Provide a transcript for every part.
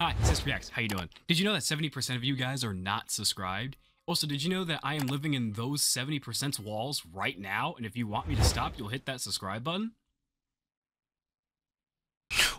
Hi, CistReactZ, how you doing? Did you know that 70% of you guys are not subscribed? Also, did you know that I am living in those 70%'s walls right now, and if you want me to stop, you'll hit that subscribe button?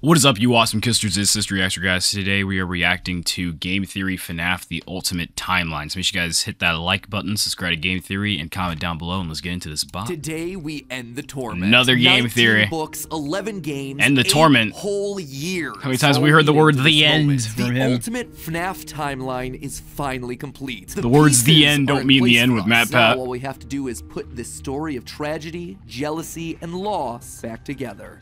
What is up, you awesome kisters? It's CistReactZ, guys. Today we are reacting to Game Theory FNAF The Ultimate Timeline. So make sure you guys hit that like button, subscribe to Game Theory, and comment down below, and let's get into this bot. Today we end the torment. Another Game Theory. Books, 11 games, and the torment. Whole year. How many times have we heard the word "the end" from him? The Ultimate FNAF Timeline is finally complete. The words "the end" don't mean the end with MATPAT. Now all we have to do is put this story of tragedy, jealousy, and loss back together.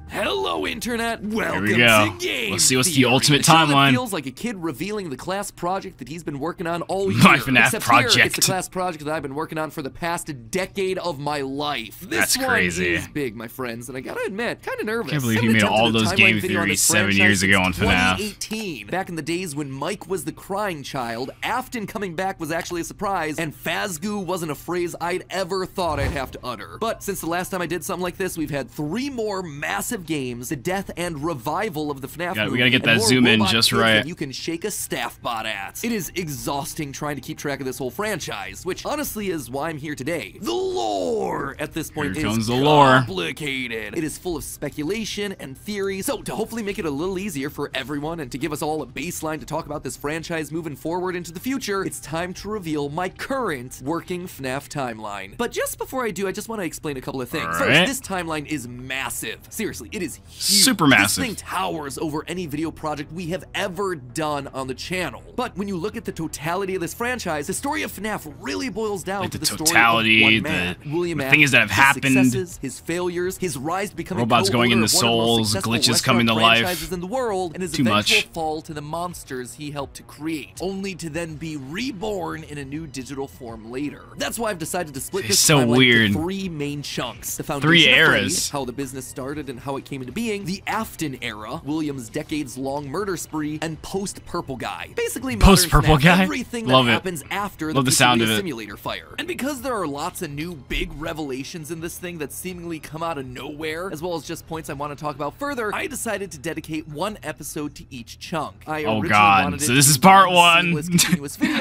Hello, Internet. Welcome to Game Let's see what's Theory. the ultimate The show that timeline. feels like a kid revealing the class project that he's been working on all year. My FNAF Except project. Here, it's the class project that I've been working on for the past decade of my life. This That's crazy. one is big, my friends, and I gotta admit, kind of nervous. I can't believe he made all those Game Theories 7 years ago on FNAF. 2018. Back in the days when Mike was the crying child, Afton coming back was actually a surprise, and Fazgoo wasn't a phrase I'd ever thought I'd have to utter. But since the last time I did something like this, we've had 3 more massive games, the death and revival of the FNAF movie, we gotta get that zoom in just right. You can shake a staff bot at. It is exhausting trying to keep track of this whole franchise, which honestly is why I'm here today. The lore at this point is complicated. It is full of speculation and theory, so to hopefully make it a little easier for everyone and to give us all a baseline to talk about this franchise moving forward into the future, it's time to reveal my current working FNAF timeline. But just before I do, I just want to explain a couple of things. First, this timeline is massive. Seriously, it is huge. Super massive. This thing towers over any video project we have ever done on the channel. But when you look at the totality of this franchise, the story of FNAF really boils down to the story of one man, William the things that have happened, his successes, his failures, his rise to becoming robots going into one of the most souls, successful glitches coming to life, franchises in the world, and his too eventual much. fall to the monsters he helped to create, only to then be reborn in a new digital form later. That's why I've decided to split this timeline into 3 main chunks: the foundation of Freddy, how the business started and how it came into being; the Afton era, William's decades-long murder spree; and post-Purple Guy. Basically, post-Purple Guy, everything that love happens after the sound of it. Simulator fire. And because there are lots of new big revelations in this thing that seemingly come out of nowhere, as well as just points I want to talk about further, I decided to dedicate 1 episode to each chunk. Oh god, so this is part 1.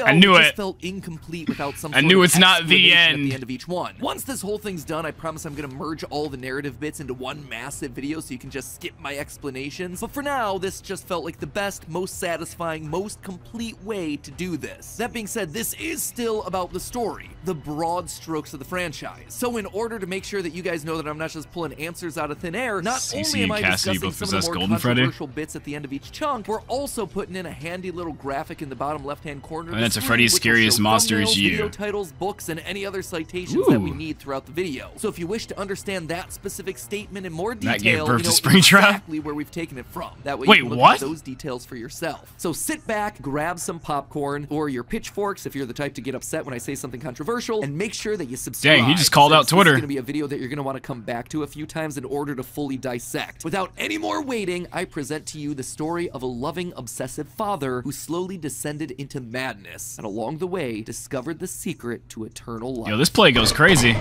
I knew it. Just felt incomplete without some I knew it's not the end. At the end of each one. Once this whole thing's done, I promise I'm gonna merge all the narrative bits into one massive video so you can just skip my explanations. But for now, this just felt like the best, most satisfying, most complete way to do this. That being said, this is still about the story, the broad strokes of the franchise. So in order to make sure that you guys know that I'm not just pulling answers out of thin air, not only am I discussing some of the more controversial bits at the end of each chunk, we're also putting in a handy little graphic in the bottom left-hand corner. And that's a Freddy's Scariest Monster is You. Video titles, books, and any other citations that we need throughout the video. So if you wish to understand that specific statement in more detail, you know exactly where we've taken it from. That way you can look at those details for yourself. So sit back, grab some popcorn or your pitchforks if you're the type to get upset when I say something controversial, and make sure that you subscribe. Dang, he just called out Twitter. This is going to be a video that you're going to want to come back to a few times in order to fully dissect. Without any more waiting, I present to you the story of a loving, obsessive father who slowly descended into madness and along the way discovered the secret to eternal life. Yo, this play goes crazy.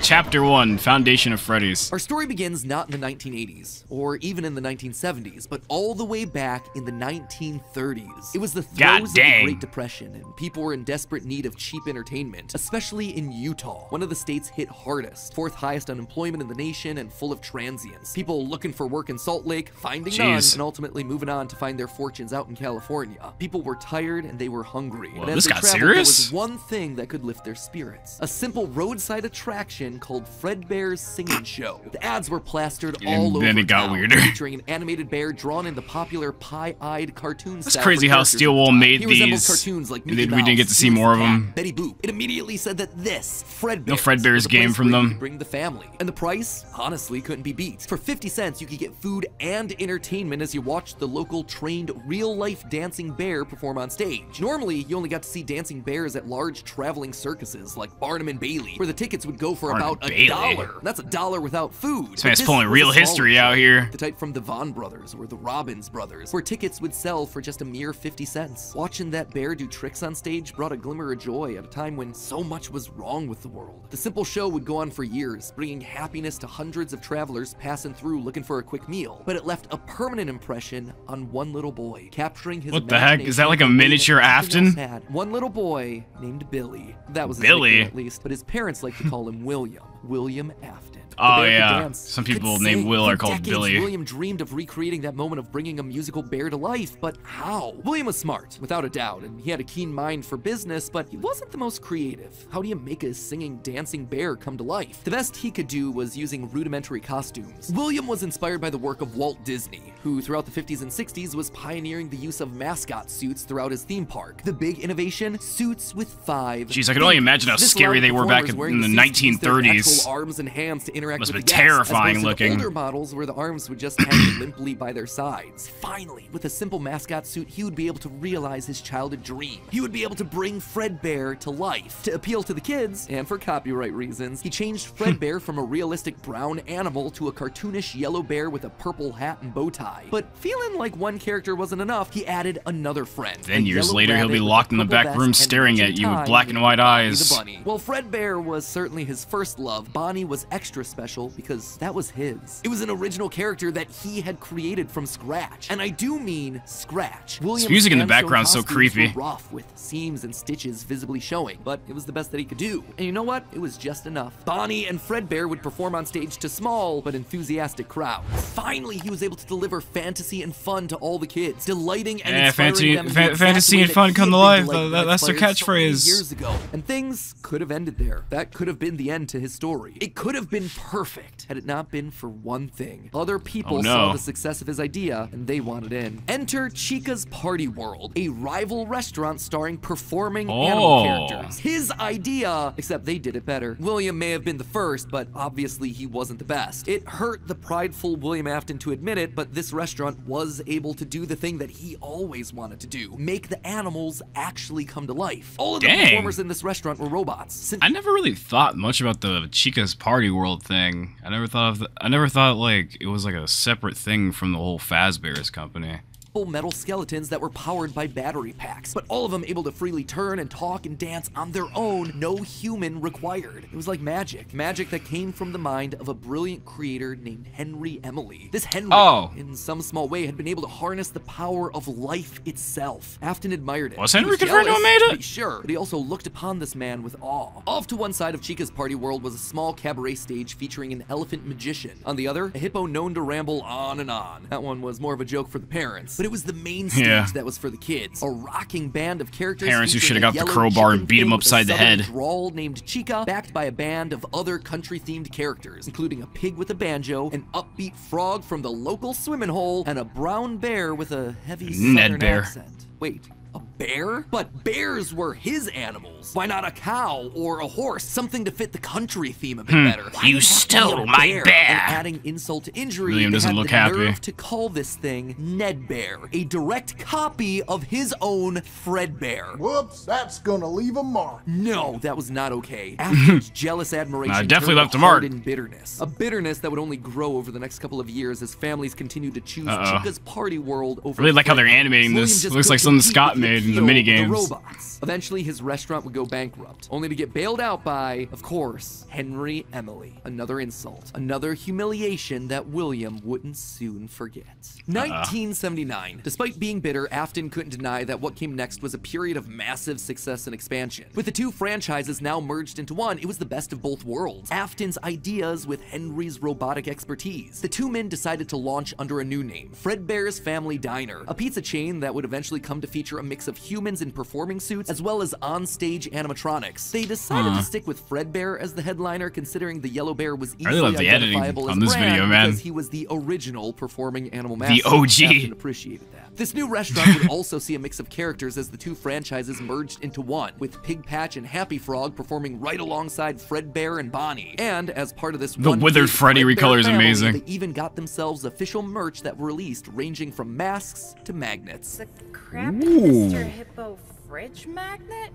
Chapter 1, Foundation of Freddy's. Our story begins not in the 1980s, or even in the 1970s, but all the way back in the 1930s. It was the throes of the Great Depression, and people were in desperate need of cheap entertainment, especially in Utah, one of the states hit hardest, 4th highest unemployment in the nation, and full of transients. People looking for work in Salt Lake, finding none, and ultimately moving on to find their fortunes out in California. People were tired and they were hungry. Well, but this as they got traveled, serious? there was one thing that could lift their spirits: a simple roadside attraction called Fredbear's Singing Show. The ads were plastered all over then it got town, weirder. featuring an animated bear drawn in the popular pie-eyed cartoon style. That's crazy how Steel Wool made these. Cartoons like we didn't get to see more of them. Betty Boop. It immediately said that this Fredbear's, no Fredbear's game from them. Bring the family, and the price honestly couldn't be beat. For 50 cents, you could get food and entertainment as you watched the local trained real-life dancing bear perform on stage. Normally, you only got to see dancing bears at large traveling circuses like Barnum and Bailey, where the tickets would go for about about $1. That's $1 without food. This man's pulling real history out here. The type from the Von brothers or the Robbins brothers, where tickets would sell for just a mere 50 cents. Watching that bear do tricks on stage brought a glimmer of joy at a time when so much was wrong with the world. The simple show would go on for years, bringing happiness to hundreds of travelers passing through looking for a quick meal. But it left a permanent impression on one little boy, capturing his What the heck? Is that like a miniature Afton? One little boy named Billy. That was his Billy, nickname, at least, but his parents like to call him William Afton. Oh yeah, some people named Will are called Billy. William dreamed of recreating that moment of bringing a musical bear to life, but how? William was smart, without a doubt, and he had a keen mind for business, but he wasn't the most creative. How do you make a singing, dancing bear come to life? The best he could do was using rudimentary costumes. William was inspired by the work of Walt Disney, who throughout the 50s and 60s was pioneering the use of mascot suits throughout his theme park. The big innovation? Suits with 5. Jeez, I can only imagine how scary they were back in the 1930s. Arms and hands to interact must with be the terrifying guests, looking. Older models where the arms would just hang limply by their sides. Finally, with a simple mascot suit, he would be able to realize his childhood dream. He would be able to bring Fredbear to life. To appeal to the kids, and for copyright reasons, he changed Fredbear from a realistic brown animal to a cartoonish yellow bear with a purple hat and bow tie. But feeling like one character wasn't enough, he added another friend. Then years later, he'll be locked in the back room staring at you with black and white eyes. Well, Fredbear was certainly his first love. Bonnie was extra special because that was his. It was an original character that he had created from scratch. And I do mean scratch. William's music in the background is so creepy. Rough with seams and stitches visibly showing, but it was the best that he could do. And you know what? It was just enough. Bonnie and Fredbear would perform on stage to small but enthusiastic crowds. Finally, he was able to deliver fantasy and fun to all the kids, delighting and inspiring them. Fantasy and fun come to life. That's their catchphrase. Years ago, and things could have ended there. That could have been the end to his story. It could have been perfect had it not been for one thing. Other people saw the success of his idea and they wanted in. Enter Chica's Party World, a rival restaurant starring performing animal characters. His idea, except they did it better. William may have been the first, but obviously he wasn't the best. It hurt the prideful William Afton to admit it, but this restaurant was able to do the thing that he always wanted to do: make the animals actually come to life. All of the performers in this restaurant were robots. I never really thought much about the Chica's Party World thing. I never thought like it was like a separate thing from the whole Fazbear's company. Metal skeletons that were powered by battery packs, but all of them able to freely turn and talk and dance on their own, no human required. It was like magic that came from the mind of a brilliant creator named Henry Emily. This Henry, in some small way, had been able to harness the power of life itself. Afton admired it. Was Henry confirmed who made it? Sure, but he also looked upon this man with awe. Off to one side of Chica's Party World was a small cabaret stage featuring an elephant magician. On the other, a hippo known to ramble on and on. That one was more of a joke for the parents, but it was the main stage that was for the kids. A rocking band of characters. Parents who should have got the crowbar and beat him upside the head. Drawl named Chica, backed by a band of other country-themed characters, including a pig with a banjo, an upbeat frog from the local swimming hole, and a brown bear with a heavy southern accent. Wait. A bear? But bears were his animals. Why not a cow or a horse? Something to fit the country theme a bit better. You stole my bear! And adding insult to injury, William doesn't look happy. Nerve to call this thing Ned Bear, a direct copy of his own Fredbear. Whoops, that's gonna leave a mark. No, that was not okay. Afton's jealous admiration definitely left a mark. In bitterness. A bitterness that would only grow over the next couple of years as families continued to choose Chica's Party World over really like how they're animating this. It looks like something Scott made in the minigames. Robots. Eventually, his restaurant would go bankrupt, only to get bailed out by, of course, Henry Emily. Another insult. Another humiliation that William wouldn't soon forget. 1979. Despite being bitter, Afton couldn't deny that what came next was a period of massive success and expansion. With the two franchises now merged into one, it was the best of both worlds. Afton's ideas with Henry's robotic expertise. The two men decided to launch under a new name, Fredbear's Family Diner, a pizza chain that would eventually come to feature a mix of humans in performing suits as well as on-stage animatronics. They decided to stick with Fredbear as the headliner, considering the yellow bear was easily identifiable as a brand because he was the original performing animal mascot. The OG. Afton appreciated that. This new restaurant would also see a mix of characters as the two franchises merged into one, with Pig Patch and Happy Frog performing right alongside Fredbear and Bonnie. And as part of this, the Withered Freddy recolor is amazing. They even got themselves official merch that were released, ranging from masks to magnets. The crap Mr. Hippo fridge magnet?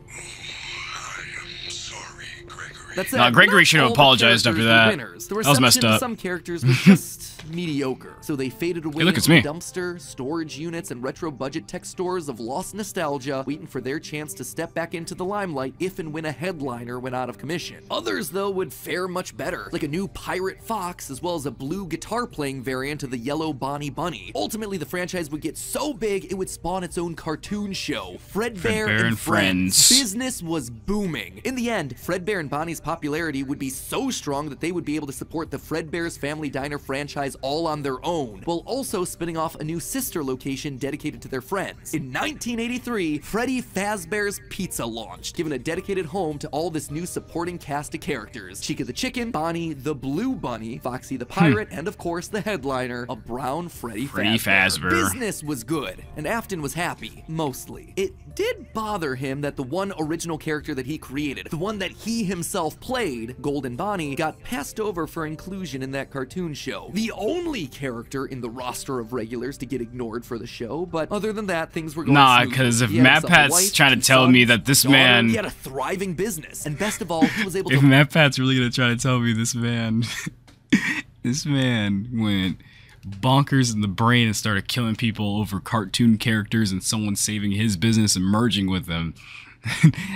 sorry, Gregory. That's it. No, Gregory should have apologized after that. The that was messed up. Some characters was just mediocre, so they faded away look, into it's me. dumpster, storage units, and retro budget tech stores of lost nostalgia, waiting for their chance to step back into the limelight if and when a headliner went out of commission. Others, though, would fare much better, like a new Pirate Fox, as well as a blue guitar-playing variant of the yellow Bonnie Bunny. Ultimately, the franchise would get so big, it would spawn its own cartoon show, Fredbear and Friends. Business was booming. In the end, Fredbear and Bonnie's popularity would be so strong that they would be able to support the Fredbear's Family Diner franchise all on their own, while also spinning off a new sister location dedicated to their friends. In 1983, Freddy Fazbear's Pizza launched, giving a dedicated home to all this new supporting cast of characters. Chica the Chicken, Bonnie the Blue Bunny, Foxy the Pirate, and of course the headliner, a brown Freddy Fazbear. Business was good, and Afton was happy, mostly. It did bother him that the one original character that he created, the one that he himself played, Golden Bonnie, got passed over for inclusion in that cartoon show. The only character in the roster of regulars to get ignored for the show, but other than that, things were going smoothly. Because if MATPAT's trying to tell me that this man... He had a thriving business, and best of all, he was able to... If MATPAT's really going to try to tell me this man... this man went bonkers in the brain and started killing people over cartoon characters and someone saving his business and merging with them.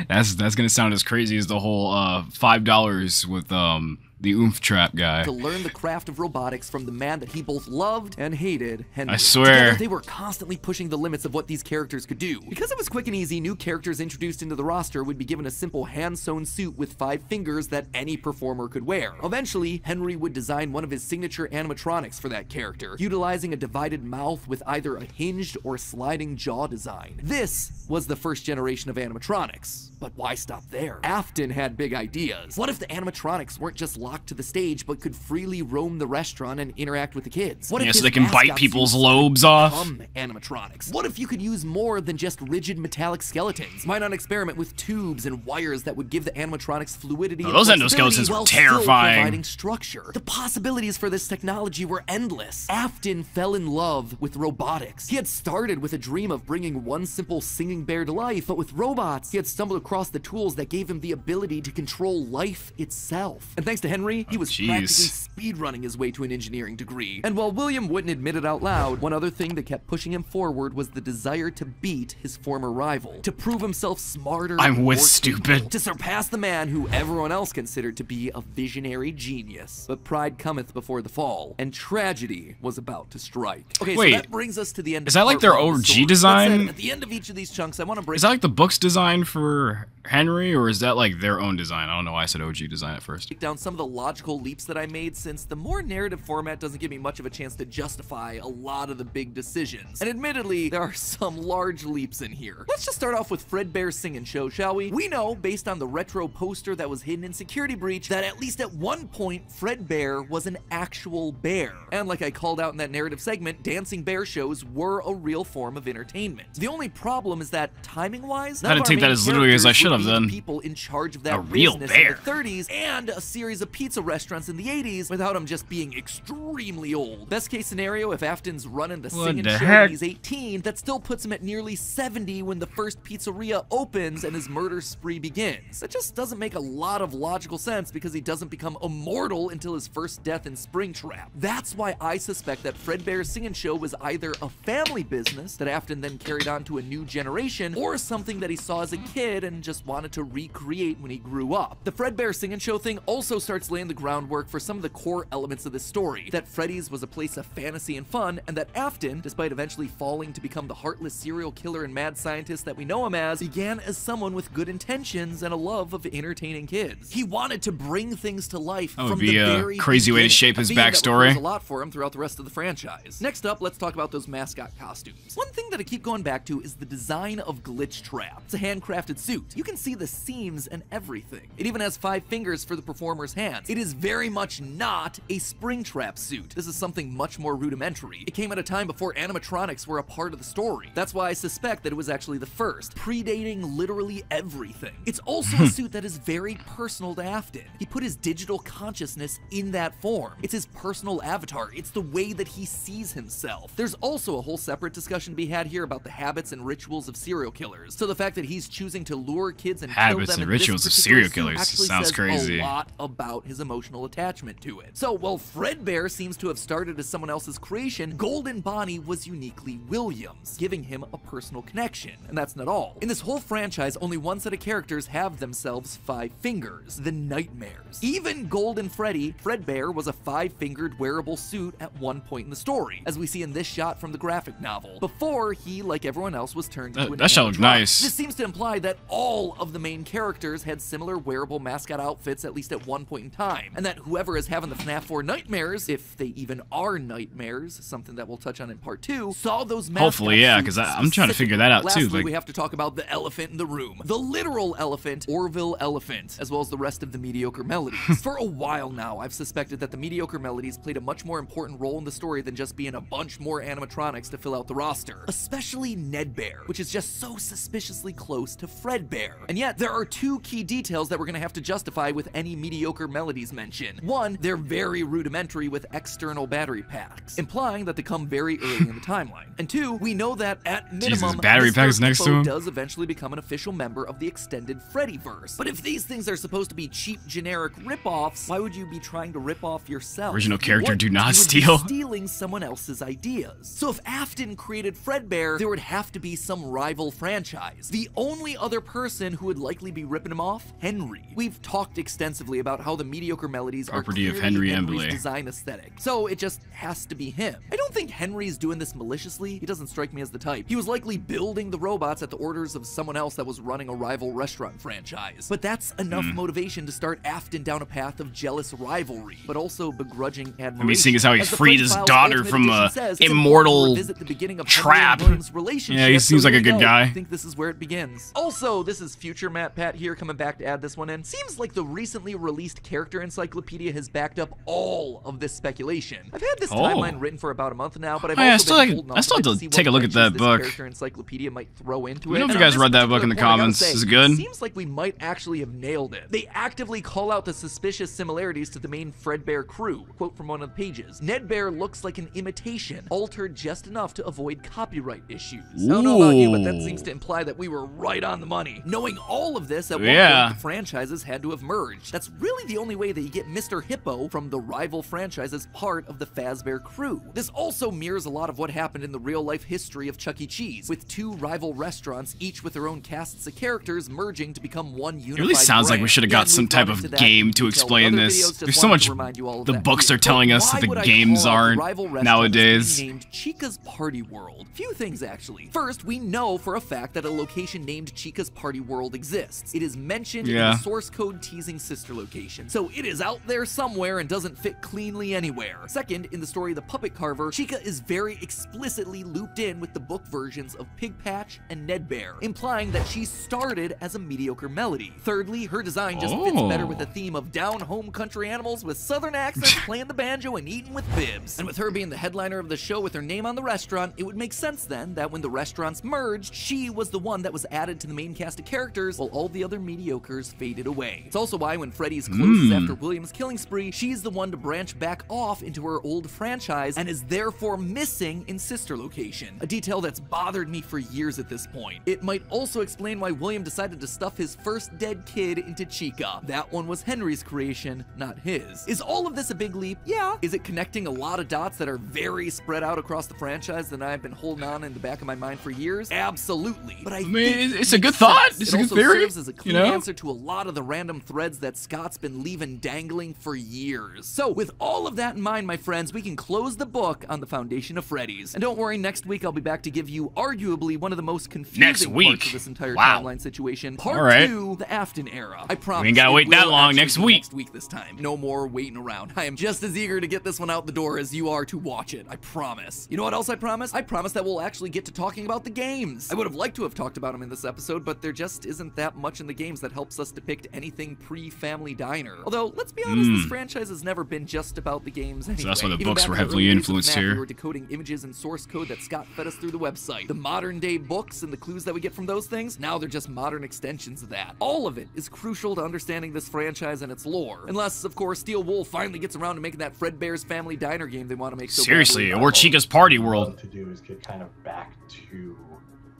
that's gonna sound as crazy as the whole $5 with the oomph trap guy. To learn the craft of robotics from the man that he both loved and hated, Henry. I swear. Together, they were constantly pushing the limits of what these characters could do. Because it was quick and easy, new characters introduced into the roster would be given a simple hand-sewn suit with 5 fingers that any performer could wear. Eventually, Henry would design one of his signature animatronics for that character, utilizing a divided mouth with either a hinged or sliding jaw design. This was the first generation of animatronics. But why stop there? Afton had big ideas. What if the animatronics weren't just locked to the stage, but could freely roam the restaurant and interact with the kids? What if so they can bite people's lobes off? Animatronics. What if you could use more than just rigid metallic skeletons? Why not experiment with tubes and wires that would give the animatronics fluidity? Those endoskeletons were terrifying. Providing structure. The possibilities for this technology were endless. Afton fell in love with robotics. He had started with a dream of bringing one simple singing bear to life, but with robots, he had stumbled across the tools that gave him the ability to control life itself. And thanks to Henry, he was practically speedrunning his way to an engineering degree. And while William wouldn't admit it out loud, one other thing that kept pushing him forward was the desire to beat his former rival, to prove himself smarter, stupid, to surpass the man who everyone else considered to be a visionary genius. But pride cometh before the fall, and tragedy was about to strike. Okay, wait, so that brings us to the end. Is that like their OG design? At the end of each of these chunks, I want to break. Is that like the book's design for Henry, or is that like their own design? I don't know why I said OG design at first. Break down some of the logical leaps that I made, since the more narrative format doesn't give me much of a chance to justify a lot of the big decisions. And admittedly, there are some large leaps in here. Let's just start off with Fredbear's Singin' Show, shall we? We know, based on the retro poster that was hidden in Security Breach, that at least at one point, Fredbear was an actual bear. And like I called out in that narrative segment, dancing bear shows were a real form of entertainment. The only problem is that, timing-wise, I didn't take that as literally as I should have done. People in charge of that business in the 30s, and a series of pizza restaurants in the 80s, without him just being extremely old. Best case scenario, if Afton's running the Singin' Show when he's 18, that still puts him at nearly 70 when the first pizzeria opens and his murder spree begins. That just doesn't make a lot of logical sense, because he doesn't become immortal until his first death in Springtrap. That's why I suspect that Fredbear's Singin' Show was either a family business that Afton then carried on to a new generation, or something that he saw as a kid and just wanted to recreate when he grew up. The Fredbear Singin' Show thing also starts laying the groundwork for some of the core elements of this story, that Freddy's was a place of fantasy and fun, and that Afton, despite eventually falling to become the heartless serial killer and mad scientist that we know him as, began as someone with good intentions and a love of entertaining kids. He wanted to bring things to life from the very crazy way to shape his backstory. That was a lot for him throughout the rest of the franchise. Next up, let's talk about those mascot costumes. One thing that I keep going back to is the design of Glitch Trap. It's a handcrafted suit. You can see the seams and everything. It even has 5 fingers for the performer's hands. hands. It is very much not a Springtrap suit. This is something much more rudimentary. It came at a time before animatronics were a part of the story. That's why I suspect that it was actually the first, predating literally everything. It's also a suit that is very personal to Afton. He put his digital consciousness in that form. It's his personal avatar. It's the way that he sees himself. There's also a whole separate discussion to be had here about the habits and rituals of serial killers. So the fact that he's choosing to lure kids and kill them habits and rituals of serial killers sounds crazy. A lot about his emotional attachment to it. So while Fredbear seems to have started as someone else's creation, Golden Bonnie was uniquely Williams, giving him a personal connection. And that's not all. In this whole franchise, only one set of characters have themselves 5 fingers, the Nightmares. Even Golden Freddy, Fredbear was a 5-fingered wearable suit at one point in the story, as we see in this shot from the graphic novel, before he, like everyone else, was turned into an that shot looked nice. This seems to imply that all of the main characters had similar wearable mascot outfits at least at one point in time, and that whoever is having the FNAF 4 nightmares, if they even are nightmares, something that we'll touch on in part 2, saw those mascots. Hopefully, yeah, because I'm trying to figure that out Lastly, too. Like, we have to talk about the elephant in the room. The literal elephant, Orville Elephant, as well as the rest of the mediocre melodies. For a while now, I've suspected that the mediocre melodies played a much more important role in the story than just being a bunch more animatronics to fill out the roster. Especially Nedbear, which is just so suspiciously close to Fredbear. And yet, there are 2 key details that we're gonna have to justify with any mediocre melodies mention. One, they're very rudimentary with external battery packs, implying that they come very early in the timeline. And 2, we know that at minimum, battery packs next to him does eventually become an official member of the extended Freddyverse. But if these things are supposed to be cheap, generic rip-offs, why would you be trying to rip off yourself? Original character What? do not You would steal. be stealing someone else's ideas. So if Afton created Fredbear, there would have to be some rival franchise. The only other person who would likely be ripping him off, Henry. We've talked extensively about how the mediocre melodies Property are of clearly Henry Henry's Embley. design aesthetic. So it just has to be him. I don't think Henry's doing this maliciously. He doesn't strike me as the type. He was likely building the robots at the orders of someone else that was running a rival restaurant franchise. But that's enough motivation to start Afton down a path of jealous rivalry, but also begrudging admiration. I mean, seeing as how he As the freed Freddy his Files daughter Ultimate from Edition a says, it's immortal important to revisit the beginning of Henry trap. and William's relationship. Yeah, he seems So like a here we good go. guy. I think this is where it begins. Also, this is future MATPAT here coming back to add this one in. Seems like the recently released character encyclopedia has backed up all of this speculation. I've had this timeline written for about a month now, but I've also been holding off. I still have to see take a what look at that wrenches book. This character encyclopedia might throw into I it. don't know if And you on guys this read that book in the particular point, I gotta comments. say, Is it good? It seems like we might actually have nailed it. They actively call out the suspicious similarities to the main Fredbear crew. Quote from one of the pages: Nedbear looks like an imitation, altered just enough to avoid copyright issues. I don't know about you, but that seems to imply that we were right on the money. Knowing all of this, at one point the franchises had to have merged. That's really the only way that you get Mr. Hippo from the rival franchise as part of the Fazbear crew. This also mirrors a lot of what happened in the real-life history of Chuck E. Cheese, with 2 rival restaurants, each with their own casts of characters, merging to become one unified It really sounds like we brand. should have got some type of game to explain this. There's so much the books are telling us that the games aren't nowadays. Named Chica's Party World. Few things actually. First, we know for a fact that a location named Chica's Party World exists. It is mentioned in the source code teasing sister location, so it is out there somewhere and doesn't fit cleanly anywhere. Second, in the story of the Puppet Carver, Chica is very explicitly looped in with the book versions of Pig Patch and Nedbear, implying that she started as a mediocre melody. Thirdly, her design just fits better with the theme of down-home country animals with southern accents playing the banjo and eating with bibs. And with her being the headliner of the show with her name on the restaurant, it would make sense then that when the restaurants merged, she was the one that was added to the main cast of characters while all the other mediocres faded away. It's also why when Freddy's closes after William's killing spree, she's the one to branch back off into her old franchise and is therefore missing in sister location, a detail that's bothered me for years at this point. It might also explain why William decided to stuff his first dead kid into Chica. That one was Henry's creation, not his. Is all of this a big leap? Yeah. Is it connecting a lot of dots that are very spread out across the franchise that I've been holding on in the back of my mind for years? Absolutely. But I mean, it's a good thought. It's a good theory. It also serves as a clean answer to a lot of the random threads that Scott's been leaving dangling for years. So with all of that in mind, my friends, we can close the book on the foundation of Freddy's. And don't worry, next week I'll be back to give you arguably one of the most confusing parts of this entire timeline situation. Part 2, the Afton era. I promise. We ain't gotta wait that long. Next week. Next week this time. No more waiting around. I am just as eager to get this one out the door as you are to watch it. I promise. You know what else I promise? I promise that we'll actually get to talking about the games. I would have liked to have talked about them in this episode, but there just isn't that much in the games that helps us depict anything pre-Family Diner. Although, let's be honest, this franchise has never been just about the games anyway. So that's why the Even books back were in the heavily early days of influenced FNAF, here. We were decoding images and source code that Scott fed us through the website. The modern day books and the clues that we get from those things, now they're just modern extensions of that. All of it is crucial to understanding this franchise and its lore. Unless, of course, Steel Wool finally gets around to making that Fredbear's Family Diner game they want to make so Seriously, badly. or Chica's Party World. To do is get kind of back to,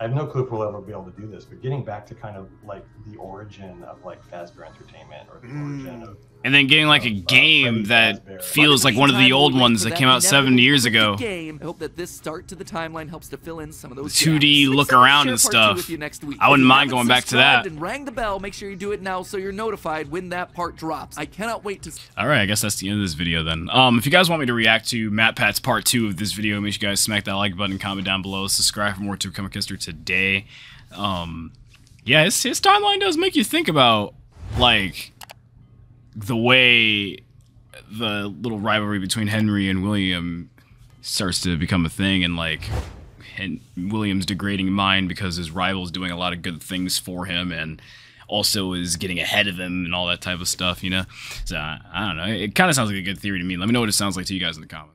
I have no clue if we'll ever be able to do this, but getting back to kind of like the origin of like Fazbear Entertainment, or the origin of, And then getting like a game that feels like one of the old ones that came out 7 years ago. I hope that this start to the timeline helps to fill in some of those 2D gaps. look Except around share and part 2 stuff. with you next week. I wouldn't If you mind haven't going back to subscribed that. And rang the bell, make sure you do it now so you're notified when that part drops. I cannot wait to... Alright, I guess that's the end of this video then. If you guys want me to react to MATPAT's part 2 of this video, make sure you guys smack that like button, comment down below, subscribe for more to Comic History today. Yeah, his timeline does make you think about, like, the way the little rivalry between Henry and William starts to become a thing, and like William's degrading mind because his rival's doing a lot of good things for him and also is getting ahead of him and all that type of stuff, you know? So, I don't know. It kind of sounds like a good theory to me. Let me know what it sounds like to you guys in the comments.